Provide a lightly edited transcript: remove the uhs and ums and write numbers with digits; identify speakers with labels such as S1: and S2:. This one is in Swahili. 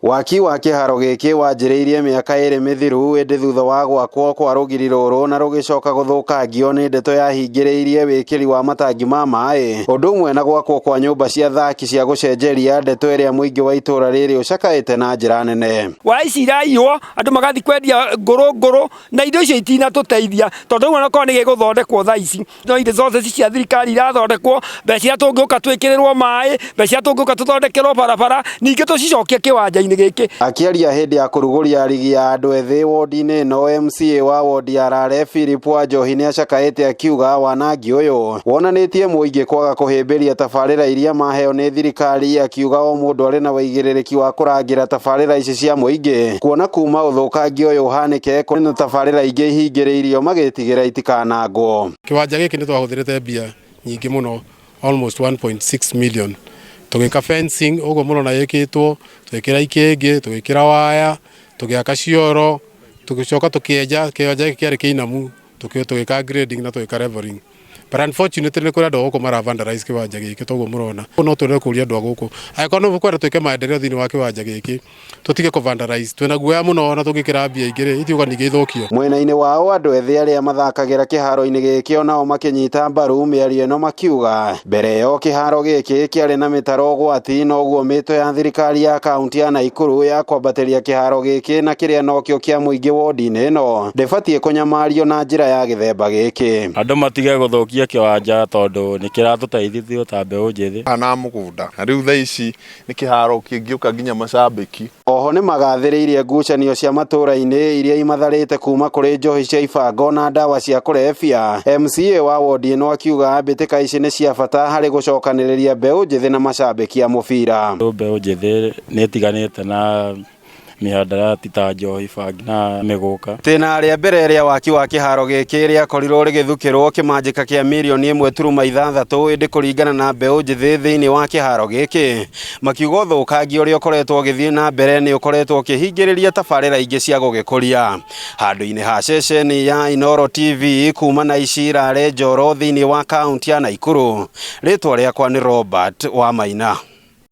S1: Waaki wa kĩharo gĩkĩ wanjĩrĩirie mĩaka ĩrĩ mĩthiru ĩndĩ thutha wa gwakwo kwa rũgiri rũrũ na rũgĩcoka gũthũkangio nĩ ndeto yahingĩrĩirie wĩkĩri wa matangi ma maĩ, ũndũ ũmwe na gwakwo kwa nyũmba cia thaki cia gũcenjeria, ndeto ĩrĩa mũingĩ wa itũra rĩrĩ ũcakaĩte na njĩra nene.
S2: Waici iraiywo, andũ magathi kwendia ngũrũ na indo icio itinatũteithia, tondũ rĩu ona korwo nĩ gĩgũthondekwo thaa ici, no indo ciothe cia thirikari irathondekwo, mbeca tũngĩũka twĩkĩrĩrwo maĩ, mbeca tũngĩũka tũthondekerwo barabara, ningĩ tũcicokie kĩwanja-inĩ gĩkĩ.
S1: Akĩaria hĩndĩ ya kũrugũria rigi ya andũ ethĩ wodi-inĩ ĩno, MCA wa wodi ya Rare Philip Wanjohi nĩ acakaĩte akiuga wanangi ũyũ wonanĩtie mũingĩ kwaga kũhĩmbĩria tabarĩra iria maheo nĩ thirikari, akiuga o mũndũ arĩ na wĩigĩrĩrĩki wa kũrangĩra tabarĩra ici cia mũingĩ, kuona kuma ũthũkangio ũyũ ũhanĩke kũrĩ na tabarĩra ingĩ ihingĩrĩirio magĩtigĩra itikanangwo.
S3: Kĩwanja gĩkĩ nĩ twahũthĩrĩte mbia nyingĩ mũno, almost 1.6 million. Tũgĩka fencing ũguo mũrona yĩkĩtwo, tũgĩkĩra ikĩngĩ, tũgĩkĩra waya, tũgĩaka cioro, tũgĩcoka tũkĩenja kĩwanja gĩkĩ kĩarĩ kĩinamu, tũgĩka grading na tũgĩka leveling. But unfortunately nĩ kũrĩ andũ gũkũ mara vandalize kĩwanja gĩkĩ toguo mũrona. No twende kũria andũ gũkũ. Angĩkorwo no mũkwenda twĩke maendeleo thĩinĩ wa kĩwanja gĩkĩ, tũtige kũ vandalize. Twĩna guoya mũno na tũgĩkĩra mbia ingĩ itiuga ningĩ ithũkio.
S1: Mwena-inĩ wao andũ ethĩ arĩa mathakagĩra kĩharo-inĩ gĩkĩ onao makĩnyita mbaru mĩario ĩno makiuga mbere ĩyo kĩharo gĩkĩ kĩarĩ na mĩtaro ũgwati, noguo mĩto ya thirikari ya kaunti ya Naikuru ya kwambatĩria kĩharo gĩkĩ na kĩrĩa nokĩo kĩa mũingĩ wodi-inĩ ĩno ndĩbatiĩ kũnyamario na njĩra ya gĩthemba gĩkĩ.
S4: Andũ matige gũthũkia kĩwanja tondũ nĩ kĩratũteithia ta mbeũ njĩthĩ
S5: na mũgũnda. Rĩu thaa ici nĩ kĩharo kĩngĩũka nginya macambĩki.
S1: Oho nĩ magathĩrĩirie ngucanio cia matũra-inĩ iria imatharĩte kuma kũrĩ njohi cia ibango na ndawa cia kũrebia. MCA wa wodi ĩno akiuga mbĩtĩka ici nĩ cia bata harĩ gũcokanĩrĩria mbeũ njĩthĩ na macambĩki a mũbira.
S4: Mbeũ njĩthĩ nĩ ĩtiganĩte na mihadarati ta njohi, bangi na mĩgũka. Tena rĩa mbere rĩa waki wa kĩharo gĩkĩ rĩakorirwo rĩgĩthukĩrwo kĩmanjĩka kĩa mirioni 1.6 ĩndĩ kũringana na mbeũ njĩthĩ thĩinĩ wa kĩharo gĩkĩ, makiuga ũthũkangia ũrĩa ũkoretwo ũgĩthiĩ na mbere nĩ ũkoretwo ũkĩhingĩrĩria tabarĩra ingĩ cia gũgĩkũria. Handũ-inĩ ha ceceni ya Indoro TV kuma na ici Rare Njoro thĩinĩ wa kaunti ya Naikuru, rĩtwa rĩakwa nĩ Robert wa Maina.